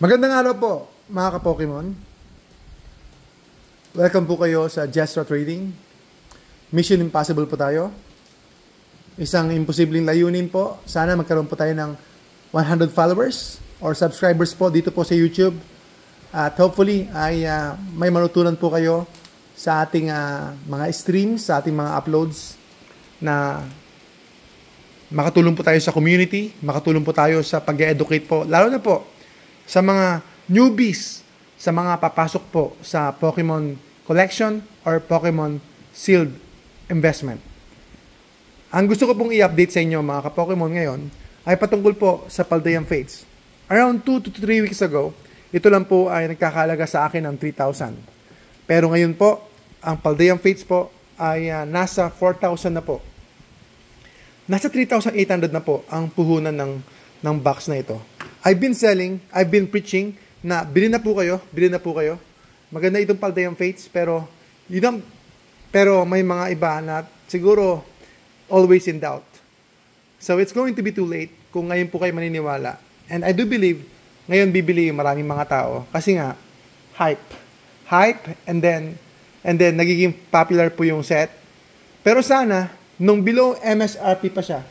Magandang araw po, mga ka-Pokemon. Welcome po kayo sa Jestro Trading. Mission Impossible po tayo. Isang imposibleng layunin po. Sana magkaroon po tayo ng 100 followers or subscribers po dito po sa YouTube. At hopefully ay may manutunan po kayo sa ating mga streams, sa ating mga uploads na makatulong po tayo sa community, makatulong po tayo sa pag-educate po, lalo na po sa mga newbies, sa mga papasok po sa Pokemon collection or Pokemon sealed investment. Ang gusto ko pong i-update sa inyo mga ka-Pokemon ngayon ay patungkol po sa Paldean Fates. Around 2 to 3 weeks ago, ito lang po ay nagkakalaga sa akin ng 3,000. Pero ngayon po, ang Paldean Fates po ay nasa 4,000 na po. Nasa 3,800 na po ang puhunan ng box na ito. I've been preaching na bilhin na po kayo. Maganda itong Paldean Fates, pero may mga iba na siguro always in doubt. So it's going to be too late kung ngayon po kayo maniniwala. And I do believe ngayon bibili yung maraming mga tao kasi nga hype and then nagiging popular po yung set. Pero sana nung below MSRP pa siya.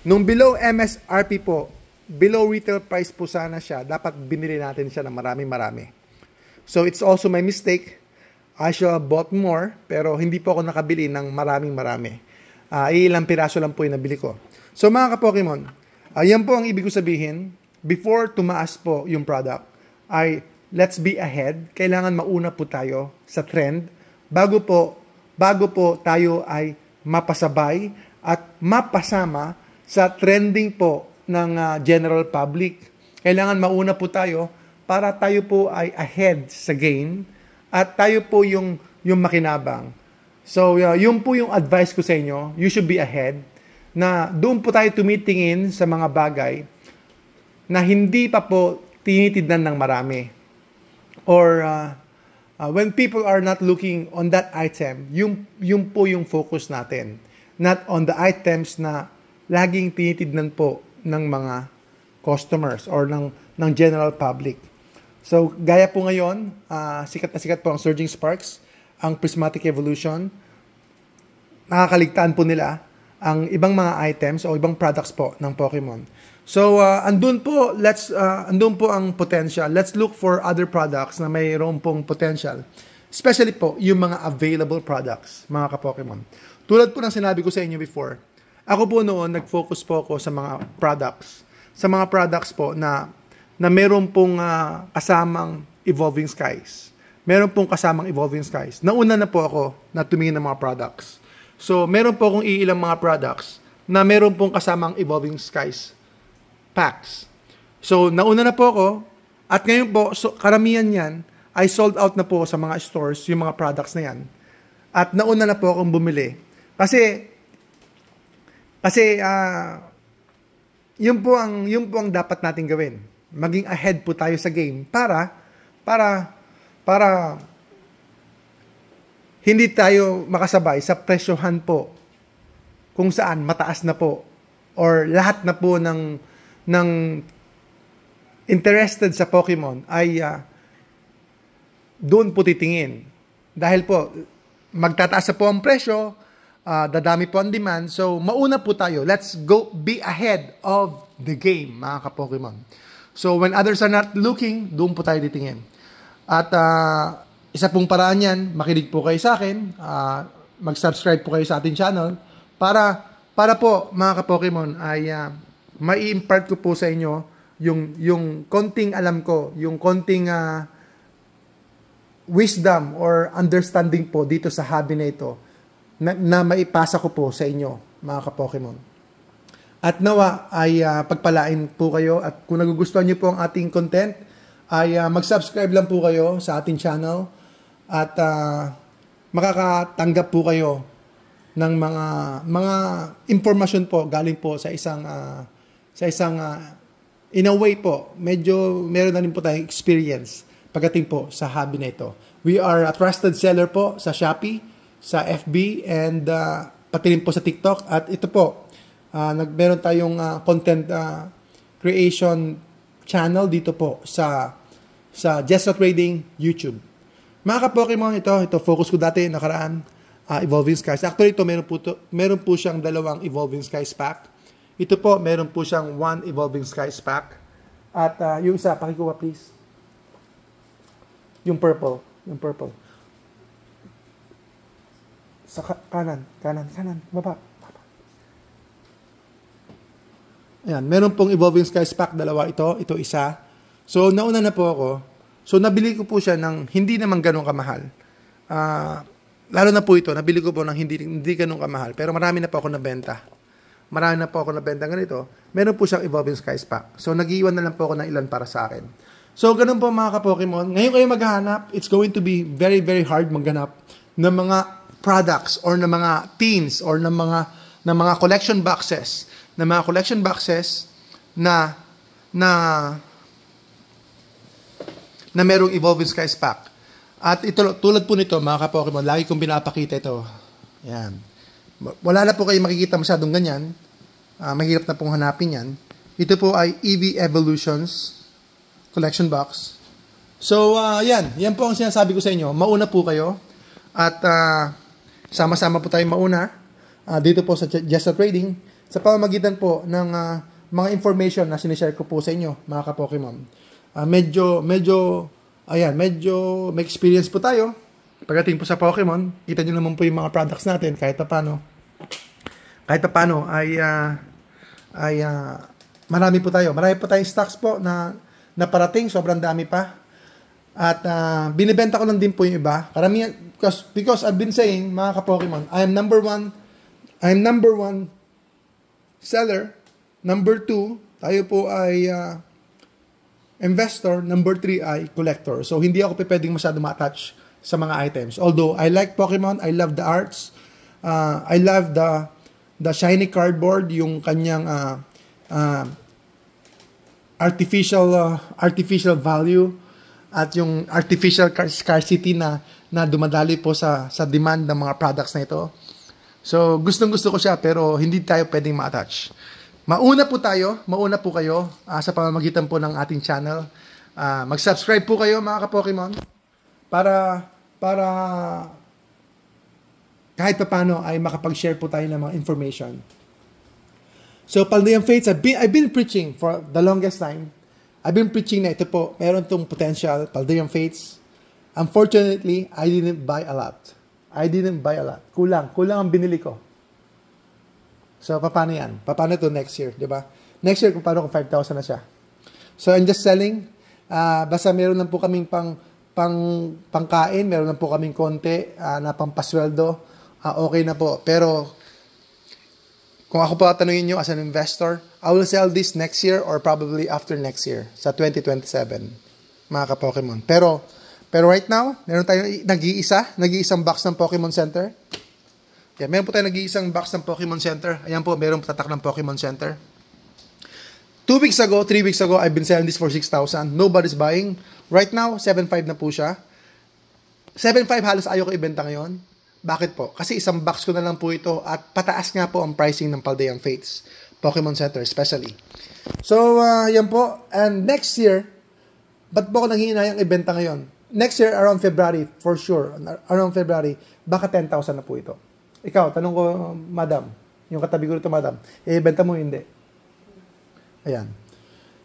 Nung below MSRP po, below retail price po sana siya, dapat binili natin siya ng marami. So it's also my mistake. I should have bought more, pero hindi po ako nakabili ng marami. Ilang piraso lang po yung nabili ko. So mga ka-Pokemon, yan po ang ibig ko sabihin. Before tumaas po yung product, ay let's be ahead. Kailangan mauna po tayo sa trend bago po tayo ay mapasabay at mapasama sa trending po ng general public. Kailangan mauna po tayo para tayo po ay ahead sa game at tayo po yung makinabang. So, yun po yung advice ko sa inyo. You should be ahead na doon po tayo tumitingin sa mga bagay na hindi pa po tinitidnan ng marami. Or when people are not looking on that item, yung po yung focus natin. Not on the items na laging tinitidnan po ng mga customers or ng general public. So, gaya po ngayon, sikat na sikat po ang Surging Sparks, ang Prismatic Evolution. Nakakaligtaan po nila ang ibang mga items o ibang products po ng Pokemon. So, andun po ang potential. Let's look for other products na mayroon pong potential. Especially po, yung mga available products, mga ka-Pokemon. Tulad po ng sinabi ko sa inyo before, ako po noon, nag-focus po ako sa mga products. Sa mga products po na meron pong kasamang Evolving Skies. Meron pong kasamang Evolving Skies. Nauna na po ako na tumingin ng mga products. So, meron po akong iilang mga products na meron pong kasamang Evolving Skies packs. So, nauna na po ako. At ngayon po, karamihan yan ay sold out na po sa mga stores, yung mga products na yan. At nauna na po akong bumili. Kasi yun po ang dapat natin gawin. Maging ahead po tayo sa game para hindi tayo makasabay sa presyohan po kung saan mataas na po or lahat na po ng interested sa Pokemon ay doon po titingin. Dahil po magtataas na po ang presyo, dadami po ang demand. So, mauna po tayo. Let's go be ahead of the game, mga ka-Pokemon. So, when others are not looking, doon po tayo titingin. At isa pong paraan yan, makinig po kayo sa akin, mag-subscribe po kayo sa ating channel, para po, mga ka-Pokemon, ay mai-impart ko po sa inyo yung konting alam ko, yung konting wisdom or understanding po dito sa hobby na ito, na maipasa ko po sa inyo, mga ka-Pokemon. At nawa ay pagpalain po kayo at kung nagugustuhan niyo po ang ating content, ay mag-subscribe lang po kayo sa ating channel at makakatanggap po kayo ng mga impormasyon po galing po sa isang in a way po, medyo meron na rin po tayong experience pagdating po sa hobby na ito. We are a trusted seller po sa Shopee, sa FB, and pati rin po sa TikTok. At ito po, meron tayong content creation channel dito po sa Just Trading YouTube. Mga ka-Pokemon, ito focus ko dati nakaraan, Evolving Skies. Actually, ito meron po siyang dalawang Evolving Skies pack. Ito po, meron po siyang 1 Evolving Skies pack. At yung isa, pakikuha please. Yung purple. Sa kanan, baba. Ayan, meron pong Evolving Skies pack, dalawa ito isa. So, nauna na po ako. So, nabili ko po siya ng hindi naman ganun kamahal. Lalo na po ito, nabili ko po ng hindi ganun kamahal. Pero marami na po ako nabenta. Ganito. Meron po siyang Evolving Skies pack. So, nag-iwan na lang po ako ng ilan para sa akin. So, ganun po mga ka-Pokemon. Ngayon kayo maghahanap, it's going to be very, very hard maghanap ng mga products or ng mga tins or ng mga collection boxes. Na merong Evolving Skies pack. At ito, tulad po nito, mga ka-Pokemon, lagi kong pinapakita ito. Yan. Wala na po kayo makikita masyadong ganyan. Mahirap na pong hanapin yan. Ito po ay EV Evolutions collection box. So, yan po ang sinasabi ko sa inyo. Mauna po kayo. At sama-sama po tayo mauna dito po sa Just Trading sa pamamagitan po ng mga information na sinishare ko po sa inyo, mga ka-Pokemon. Medyo may experience po tayo. Pagdating po sa Pokemon, kita nyo naman po yung mga products natin kahit paano ay marami po tayong stocks po na parating, sobrang dami pa. At binibenta ko lang din po yung iba. Karamihan, because I've been saying, mga ka-Pokemon, I am number one seller. Number 2, tayo po ay investor. Number 3 ay collector. So, hindi ako pwedeng masyado ma-attach sa mga items. Although, I like Pokemon, I love the arts, I love the shiny cardboard, yung kanyang artificial value at yung artificial scarcity na dumadali po sa demand ng mga products na ito. So, gustong-gusto ko siya pero hindi tayo pwedeng ma-attach. Mauna po kayo sa pamamagitan po ng ating channel. Mag-subscribe po kayo mga ka-Pokemon para kahit paano ay makapag-share po tayo ng mga information. So, Paldean Fates, I've been preaching for the longest time. I've been preaching na ito po, meron tong potential, Paldean Fates. Unfortunately, I didn't buy a lot. Kulang ang binili ko. So, paano yan? Paano ito next year, di ba? Next year, kung 5,000 na siya. So, I'm just selling. Basta meron lang po kaming pangkain, meron lang po kaming konti na pampasweldo. Okay na po. Pero, kung ako pa tanungin nyo as an investor, I will sell this next year or probably after next year, sa 2027, mga ka-Pokemon. Pero right now, meron tayong nag-iisang box ng Pokemon Center. Yeah, meron po tayong nag-iisang box ng Pokemon Center. Ayan po, meron tatak ng Pokemon Center. 3 weeks ago, I've been selling this for 6,000. Nobody's buying. Right now, 7,500 na po siya. 7,500 halos ayaw ko ibenta ngayon. Bakit po? Kasi isang box ko na lang po ito at pataas nga po ang pricing ng Paldean Fates. Pokemon Center especially. So, yan po. And next year, ba't po ako nanghihinayang ibenta ngayon? Next year, around February, for sure. Around February, baka 10,000 na po ito. Ikaw, tanong ko, madam. Yung katabi ko ito, madam. Ibenta mo, hindi. Ayan.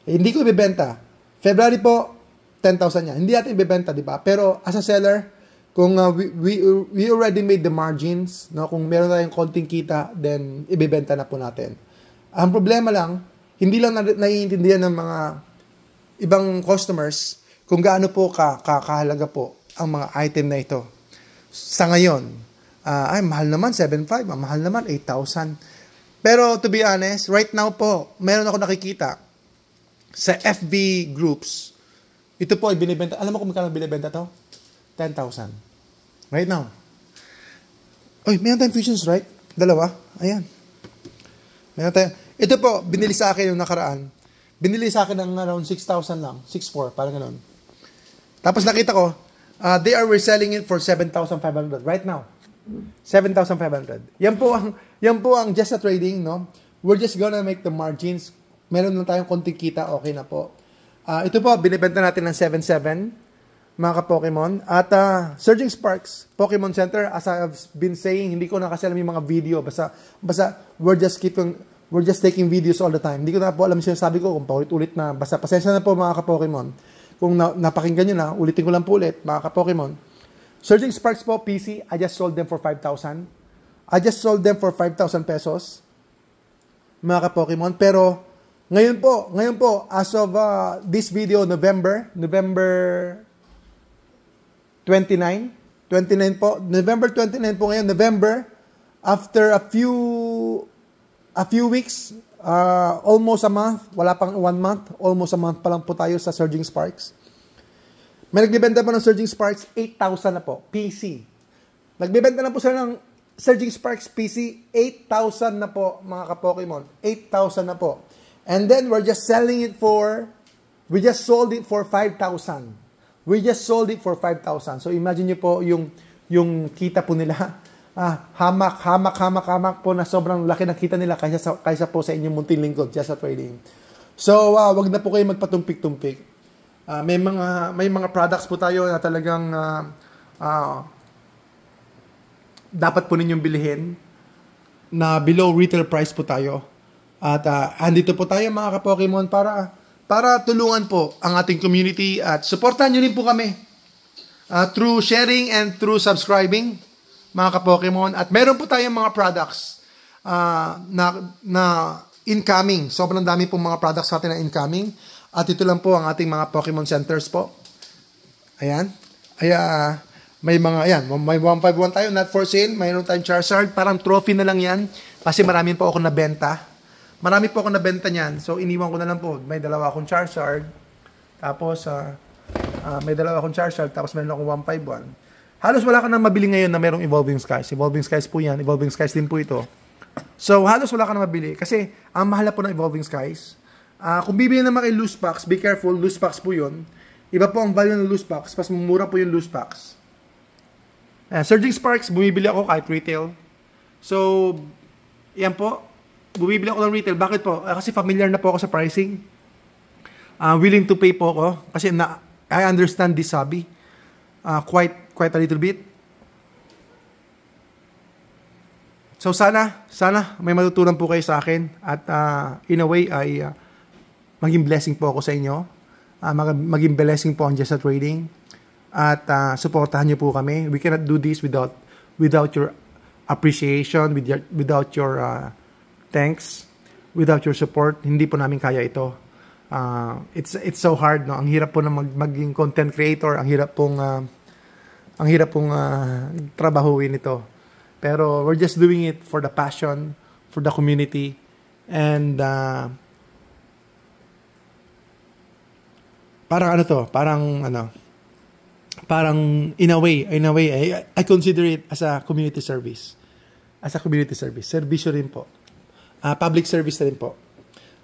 Hindi ko ibibenta. February po, 10,000 yan. Hindi natin ibibenta, di ba? Pero as a seller, kung we already made the margins, no? Kung meron tayong konting kita, then ibibenta na po natin. Ang problema lang, hindi lang naiintindihan ng mga ibang customers kung gaano po kahalaga po ang mga item na ito. Sa ngayon, ay mahal naman 7,500, mahal naman 8,000. Pero to be honest, right now po, meron ako nakikita sa FB groups. Ito po ay binibenta. Alam mo kung magkano binibenta to? 10,000. Right now. Oy, meron tayong fusions, right? Dalawa. Ayan. Meron tayo. Ito po, binili sa akin yung nakaraan. Binili sa akin ng around 6,000 lang. 6,400, parang gano'n. Tapos nakita ko, they are reselling it for 7,500 right now. 7,500. Yan po ang Just Trading, no? We're just gonna make the margins. Meron lang tayong konting kita, okay na po. Ito po, binibenta natin ng 7.7 mga ka-Pokemon. At Surging Sparks Pokemon Center, as I've been saying, hindi ko na kasi alam yung mga video. Basta we're just taking videos all the time. Hindi ko na po alam yung sinasabi ko kung paulit-ulit na. Basta pasensya na po mga ka-Pokemon. Kung napakinggan nyo na, ulitin ko lang po ulit mga ka-Pokemon. Surging Sparks po, PC, I just sold them for 5,000. I just sold them for 5,000 pesos mga ka-Pokemon. Pero ngayon po, as of this video, November 29 po. November 29 po ngayon. November, after a few weeks, almost a month, wala pang 1 month, almost a month pa lang po tayo sa Surging Sparks. May nagbibenta pa ng Surging Sparks, 8,000 na po, PC. Nagbibenta na po sila ng Surging Sparks PC, 8,000 na po, mga ka-Pokemon. 8,000 na po. And then, we just sold it for 5,000. We just sold it for 5,000. So, imagine nyo po yung kita po nila. Hamak po na sobrang laki ng kita nila kaysa po sa inyong munting lingkod, just sa trading. So, wag na po kayo magpatumpik-tumpik. May mga products po tayo na talagang dapat po ninyong bilhin na below retail price po tayo. At andito po tayo mga ka-Pokemon para tulungan po ang ating community at supportahan nyo rin po kami through sharing and through subscribing mga ka-Pokemon. At meron po tayong mga products na incoming. Sobrang dami pong mga products natin na incoming. At ito lang po ang ating mga Pokemon centers po. Ayan. May mga, ayan, may 151 tayo, not for sale. Mayroon tayong Charizard. Parang trophy na lang yan. Kasi marami po ako nabenta. Marami po ako nabenta niyan. So, iniwan ko na lang po. May dalawa akong Charizard. Tapos, may dalawa akong Charizard. Tapos, meron akong 151. Halos wala ka nang mabili ngayon na merong Evolving Skies. Evolving Skies po yan. Evolving Skies din po ito. So, halos wala ka nang mabili. Kasi, ang mahal po ng Evolving Skies. Kung bibili naman kayo loose packs, be careful. Loose packs po yun. Iba po ang value ng loose packs. Mas mura po yung loose packs. Surging Sparks, bumibili ako kahit retail. So, yan po. Bumibili ako ng retail. Bakit po? Kasi familiar na po ako sa pricing. Willing to pay po ako. Kasi I understand this hobby. Quite a little bit. So, sana may matutunan po kayo sa akin. At in a way, ay maging blessing po ako sa inyo. Maging blessing po ang Just sa Trading. At supportahan niyo po kami. We cannot do this without your appreciation, without your thanks, without your support. Hindi po namin kaya ito. It's so hard, no? Ang hirap po na maging content creator. Ang hirap pong trabahuin ito. Pero we're just doing it for the passion, for the community, and parang in a way, I consider it as a community service. As a community service. Servisyo rin po. Public service rin po.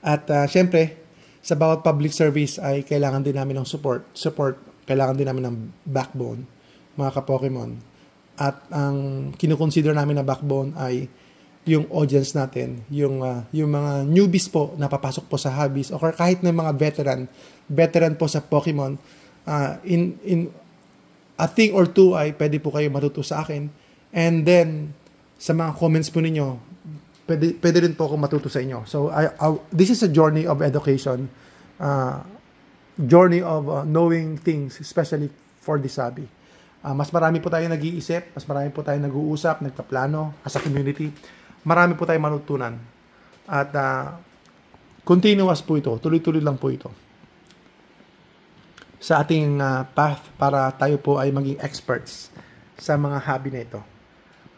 At syempre, sa bawat public service ay kailangan din namin ng support. Kailangan din namin ng backbone, mga ka-Pokemon. At ang kinukonsider namin na backbone ay yung audience natin, yung mga newbies po na papasok po sa hobbies o kahit na mga veteran po sa Pokemon, in a thing or two ay pwede po kayo matuto sa akin. And then, sa mga comments po ninyo, pwede rin po ako matuto sa inyo. So, this is a journey of education, journey of knowing things, especially for this hobby. Mas marami po tayo nag-iisip, mas marami po tayo nag-uusap, nagkaplano, as a community. Marami po tayo manutunan. At continuous po ito, tuloy-tuloy lang po ito. Sa ating path para tayo po ay maging experts sa mga hobby na ito.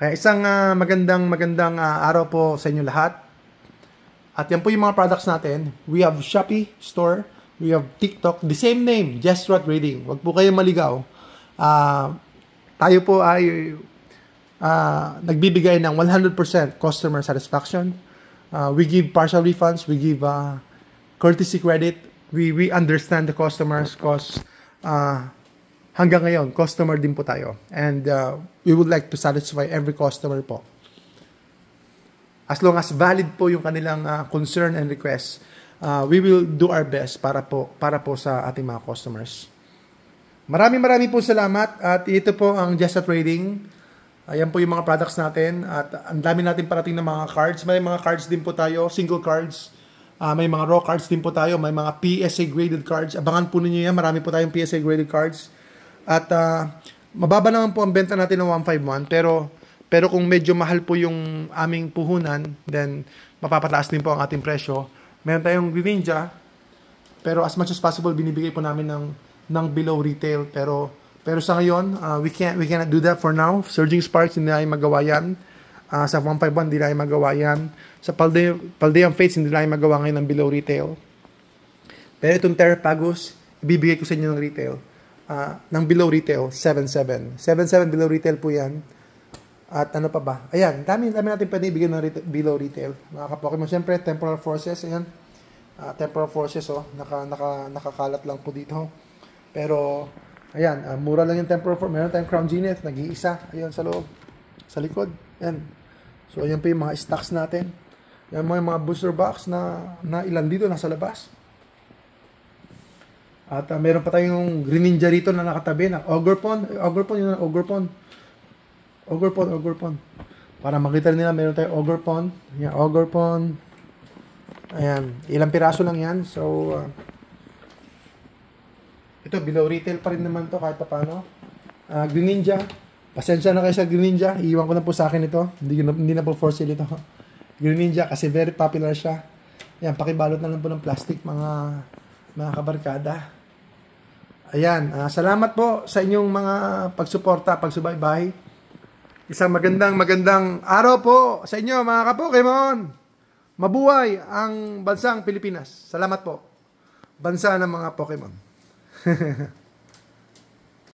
Kaya isang magandang araw po sa inyo lahat. At yan po yung mga products natin. We have Shopee store, we have TikTok, the same name, Just Start Reading. Huwag po kayong maligaw. Tayo po ay nagbibigay ng 100% customer satisfaction. We give partial refunds, we give courtesy credit. We understand the customers because hanggang ngayon, customer din po tayo. And we would like to satisfy every customer po. As long as valid po yung kanilang concern and request, we will do our best para po sa ating mga customers. Maraming po salamat at ito po ang Jessa Trading. Ayan po yung mga products natin at ang dami natin parating ng mga cards. May mga cards din po tayo, single cards. May mga raw cards din po tayo, may mga PSA graded cards. Abangan po ninyo yan, marami po tayong PSA graded cards. At mababa naman po ang benta natin ng 151, pero kung medyo mahal po yung aming puhunan, then mapapataas din po ang ating presyo. Meron tayong Greninja, pero as much as possible binibigay po namin ng below retail. Pero sa ngayon, we cannot do that for now. Surging Sparks, hindi na magawa yan. Sa 151, hindi na magawa yan. Sa Paldean Fates, hindi na magawa ngayon ng below retail. Pero itong Terrapagos, ibibigay ko sa inyo ng retail. Ng below retail, 7.7. 7.7 below retail po yan. At ano pa ba? Ayan, dami natin pwede ibigay ng below retail. Mga ka-Pokemon, siyempre, Temporal Forces, ayan. Temporal Forces, nakakalat lang po dito. Pero, ayan, mura lang yung Temporal Forces. Meron tayong Crown Zenith, nag-iisa. Ayan, sa loob. Sa likod. Ayan. So, ayan po yung mga stocks natin. Yan mo yung mga booster box na ilan dito, nasa labas. At meron pa tayong Greninja rito na nakatabi na Ogre-Pond. Yun ang Ogre-Pond. Para makita nila, meron tayong Ogre-Pond. Yan, Ogre-Pond. Ayan, ilang piraso lang yan. So, ito, below retail pa rin naman to kahit pa paano. Greninja. Pasensya na kayo sa Greninja. Iiwan ko na po sa akin ito. Hindi na po for sale ito. Greninja kasi very popular siya. Yan, pakibalot na lang po ng plastic mga kabarkada. Ayan, salamat po sa inyong mga pagsuporta, pagsubaybay. Isang magandang araw po sa inyo mga ka-Pokemon. Mabuhay ang bansang Pilipinas. Salamat po. Bansa ng mga Pokemon.